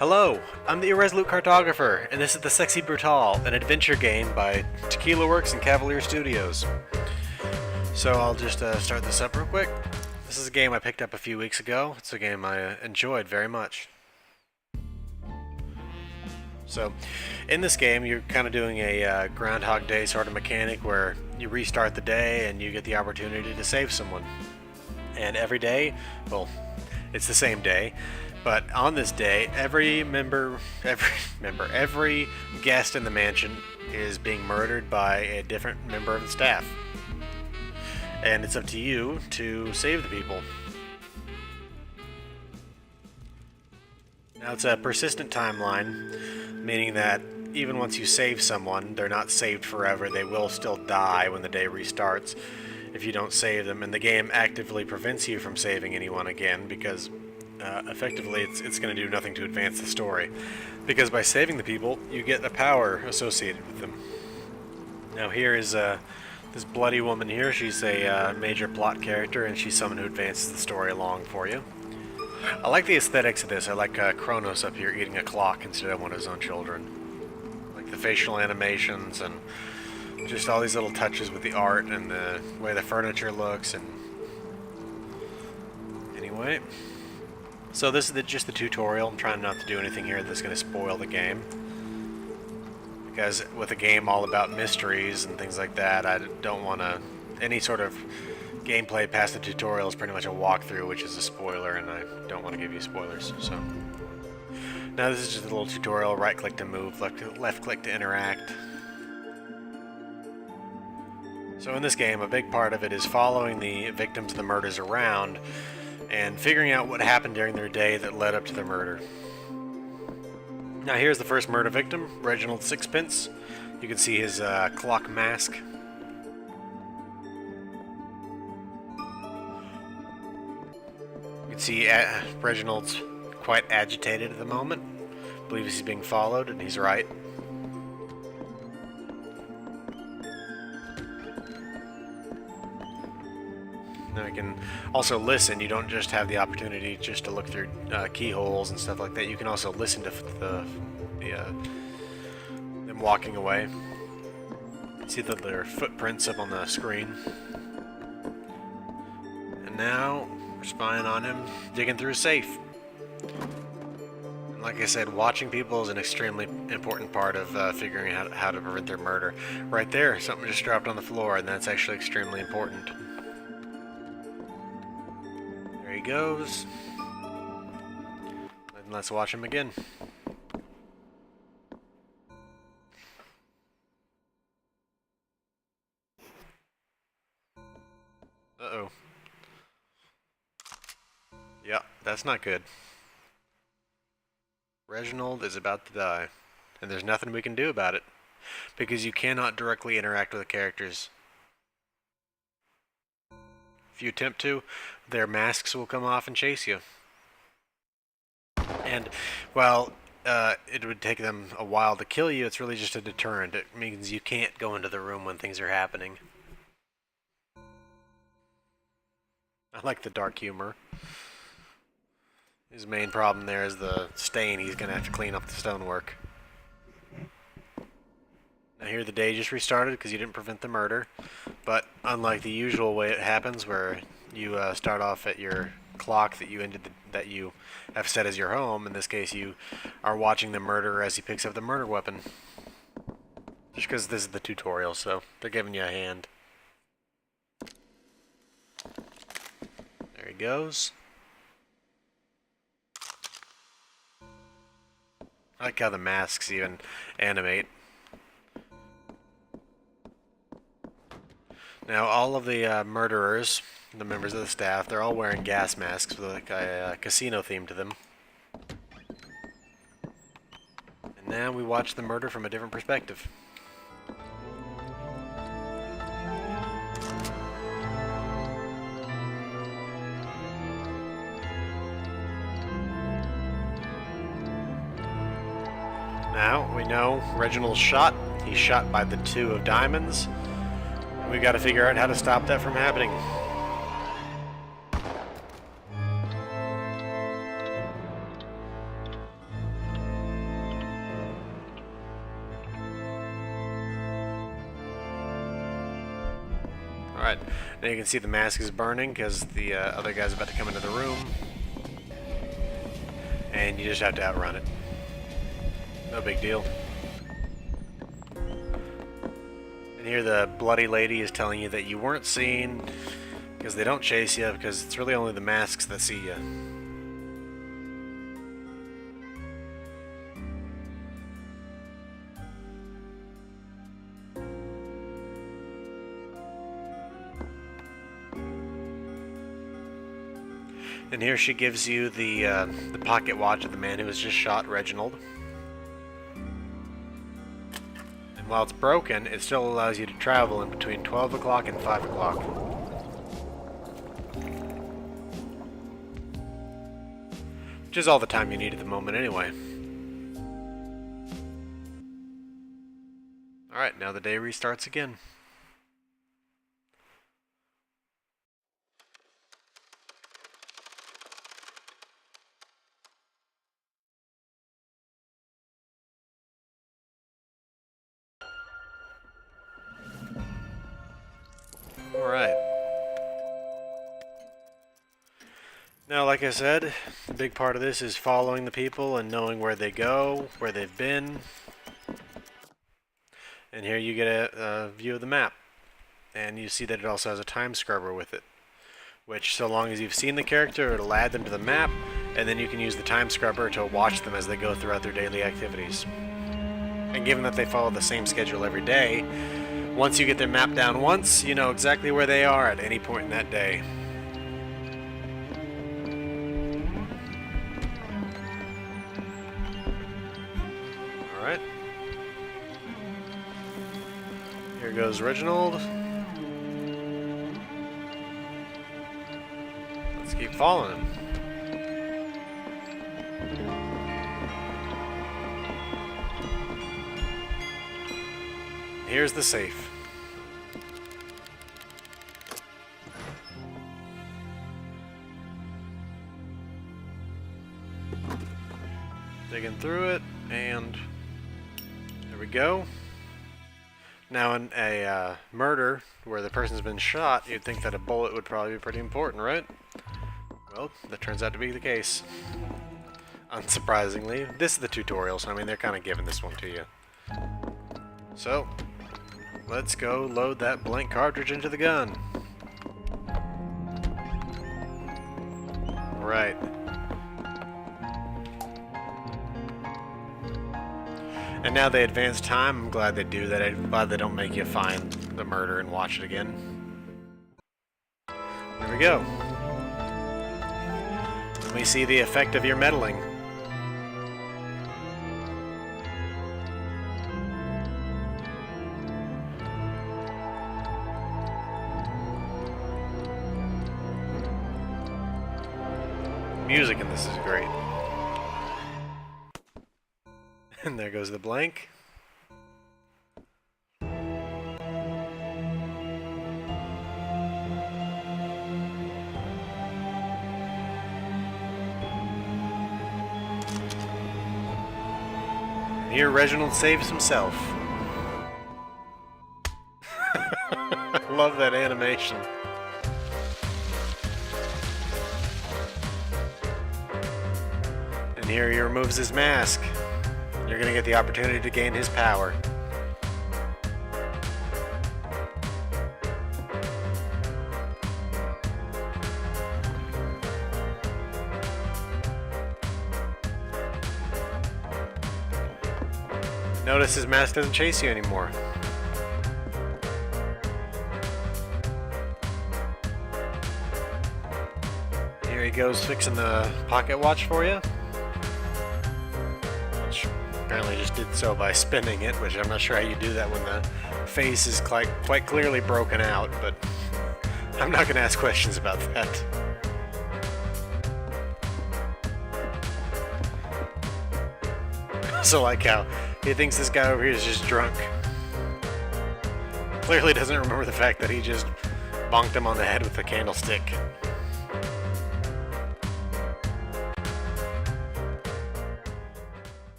Hello, I'm the Irresolute Cartographer, and this is the Sexy Brutale, an adventure game by Tequila Works and Cavalier Studios. So I'll just start this up real quick. This is a game I picked up a few weeks ago. It's a game I enjoyed very much. So, in this game, you're kind of doing a Groundhog Day sort of mechanic where you restart the day and you get the opportunity to save someone. And every day, well, it's the same day, but on this day, every guest in the mansion is being murdered by a different member of the staff. And it's up to you to save the people. Now, it's a persistent timeline, meaning that even once you save someone, they're not saved forever. They will still die when the day restarts if you don't save them, and the game actively prevents you from saving anyone again because effectively it's going to do nothing to advance the story. Because by saving the people, you get a power associated with them. Now here is this bloody woman here. She's a major plot character, and she's someone who advances the story along for you. I like the aesthetics of this. I like Kronos up here eating a clock instead of one of his own children. Like the facial animations and just all these little touches with the art and the way the furniture looks. And anyway, so this is just the tutorial. I'm trying not to do anything here that's going to spoil the game. Because with a game all about mysteries and things like that, I don't want to... Any sort of gameplay past the tutorial is pretty much a walkthrough, which is a spoiler, and I don't want to give you spoilers. So now this is just a little tutorial. Right click to move, left click to interact. So in this game, a big part of it is following the victims of the murders around and figuring out what happened during their day that led up to their murder. Now here's the first murder victim, Reginald Sixpence. You can see his clock mask. You can see Reginald's quite agitated at the moment. Believes he's being followed, and he's right. Now you can also listen. You don't just have the opportunity just to look through keyholes and stuff like that. You can also listen to them walking away. See their footprints up on the screen. And now we're spying on him, digging through a safe. And like I said, watching people is an extremely important part of figuring out how to prevent their murder. Right there, something just dropped on the floor, and that's actually extremely important. There he goes. And let's watch him again. Uh-oh. Yeah, that's not good. Reginald is about to die, and there's nothing we can do about it, because you cannot directly interact with the characters. If you attempt to, their masks will come off and chase you. And while it would take them a while to kill you, it's really just a deterrent. It means you can't go into the room when things are happening. I like the dark humor. His main problem there is the stain. He's going to have to clean up the stonework. Now here the day just restarted because you didn't prevent the murder. But unlike the usual way it happens, where you start off at your clock that you have set as your home, in this case you are watching the murderer as he picks up the murder weapon. Just because this is the tutorial, so they're giving you a hand. There he goes. I like how the masks even animate. Now all of the murderers, the members of the staff, they're all wearing gas masks with like a casino theme to them. And now we watch the murder from a different perspective. Now, we know Reginald's shot. He's shot by the two of diamonds. We've got to figure out how to stop that from happening. Alright, now you can see the mask is burning because the other guy's about to come into the room. And you just have to outrun it. No big deal. And here the bloody lady is telling you that you weren't seen because they don't chase you, because it's really only the masks that see you. And here she gives you the pocket watch of the man who was just shot, Reginald. And while it's broken, it still allows you to travel in between 12 o'clock and 5 o'clock. Which is all the time you need at the moment anyway. Alright, now the day restarts again. Alright. Now, like I said, the big part of this is following the people and knowing where they go, where they've been. And here you get a view of the map. And you see that it also has a time scrubber with it. Which, so long as you've seen the character, it'll add them to the map, and then you can use the time scrubber to watch them as they go throughout their daily activities. And given that they follow the same schedule every day, once you get their map down once, you know exactly where they are at any point in that day. Alright. Here goes Reginald. Let's keep following him. Here's the safe. Digging through it, and there we go. Now in a murder where the person's been shot, you'd think that a bullet would probably be pretty important, right? Well, that turns out to be the case. Unsurprisingly. This is the tutorial, so I mean they're kind of giving this one to you. So, let's go load that blank cartridge into the gun. Right. And now they advance time. I'm glad they do that. I'm glad they don't make you find the murder and watch it again. There we go. And we see the effect of your meddling. Music in this is great. And there goes the blank. And here Reginald saves himself. Love that animation. And here he removes his mask. You're going to get the opportunity to gain his power. Notice his mask doesn't chase you anymore. Here he goes fixing the pocket watch for you. Apparently just did so by spinning it, which I'm not sure how you do that when the face is quite clearly broken out, but I'm not going to ask questions about that. I also like how he thinks this guy over here is just drunk. Clearly doesn't remember the fact that he just bonked him on the head with a candlestick.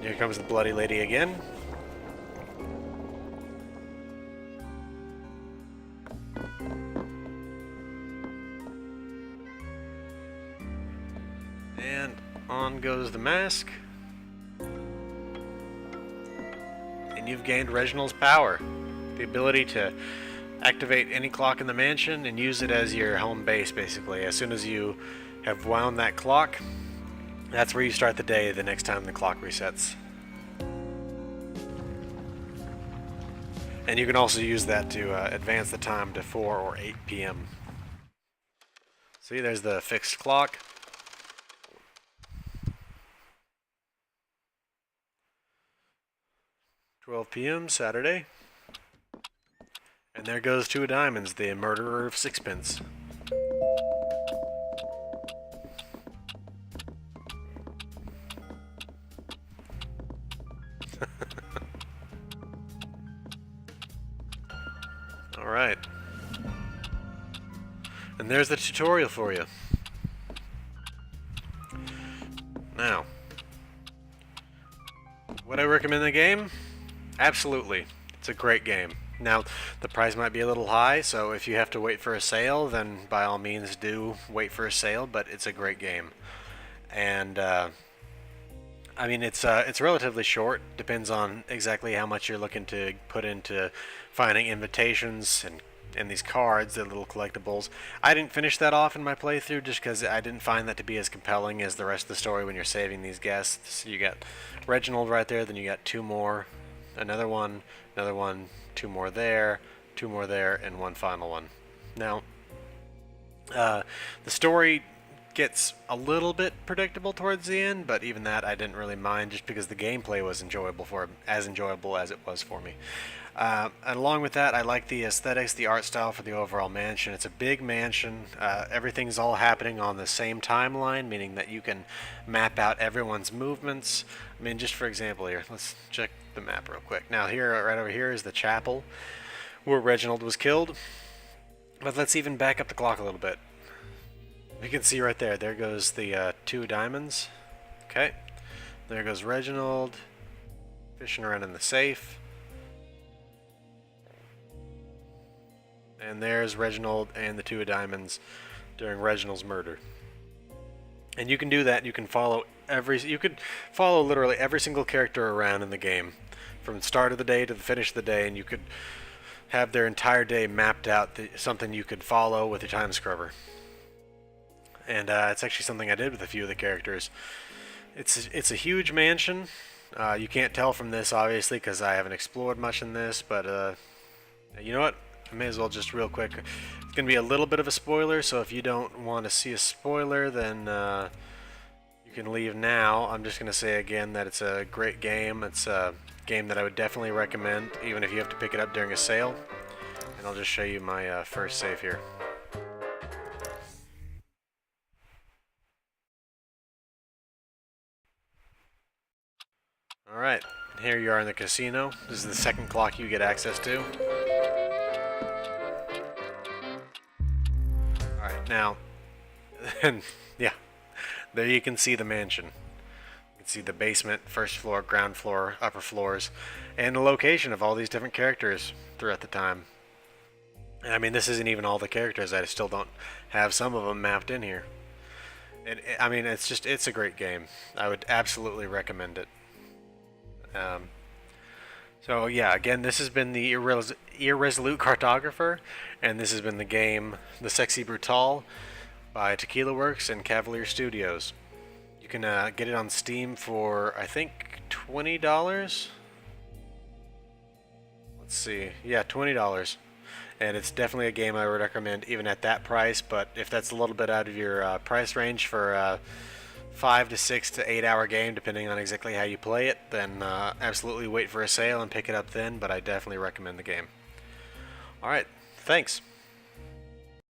Here comes the bloody lady again. On goes the mask. And you've gained Reginald's power. The ability to activate any clock in the mansion and use it as your home base, basically. As soon as you have wound that clock, that's where you start the day the next time the clock resets. And you can also use that to advance the time to 4 or 8 p.m. See, there's the fixed clock. $12 p.m. Saturday. And there goes Two of Diamonds, the murderer of sixpence. Alright. And there's the tutorial for you. Now, would I recommend the game? Absolutely. It's a great game. Now, the price might be a little high, so if you have to wait for a sale, then by all means do wait for a sale, but it's a great game. And, I mean, it's relatively short. Depends on exactly how much you're looking to put into finding invitations and these cards, the little collectibles. I didn't finish that off in my playthrough just because I didn't find that to be as compelling as the rest of the story when you're saving these guests. You got Reginald right there, then you got two more, another one, 2 more there, and one final one. Now, the story gets a little bit predictable towards the end, but even that I didn't really mind just because the gameplay was as enjoyable as it was for me. And along with that, I like the aesthetics, the art style for the overall mansion. It's a big mansion. Everything's all happening on the same timeline, meaning that you can map out everyone's movements. I mean, just for example here, let's check the map real quick. Now here, right over here is the chapel where Reginald was killed. But let's even back up the clock a little bit. You can see right there, there goes the Two Diamonds. Okay. There goes Reginald fishing around in the safe. And there's Reginald and the Two of Diamonds during Reginald's murder. And you can do that. You can follow literally every single character around in the game, from the start of the day to the finish of the day, and you could have their entire day mapped out, something you could follow with your time scrubber. And it's actually something I did with a few of the characters. It's a huge mansion. You can't tell from this, obviously, because I haven't explored much in this, but you know what? I may as well just real quick. It's going to be a little bit of a spoiler, so if you don't want to see a spoiler, then you can leave now. I'm just going to say again that it's a great game. It's a game that I would definitely recommend, even if you have to pick it up during a sale. And I'll just show you my first save here. Alright, here you are in the casino. This is the second clock you get access to. Alright, now, and yeah, there you can see the mansion. You can see the basement, first floor, ground floor, upper floors, and the location of all these different characters throughout the time. And I mean, this isn't even all the characters. I still don't have some of them mapped in here. I mean, it's a great game. I would absolutely recommend it. So yeah, again, this has been the Irresolute Cartographer, and this has been the game The Sexy Brutale by Tequila Works and Cavalier Studios. You can get it on Steam for, I think, $20? Let's see. Yeah, $20. And it's definitely a game I would recommend even at that price, but if that's a little bit out of your price range for 5 to 6 to 8 hour game, depending on exactly how you play it, then absolutely wait for a sale and pick it up then, but I definitely recommend the game. Alright, thanks.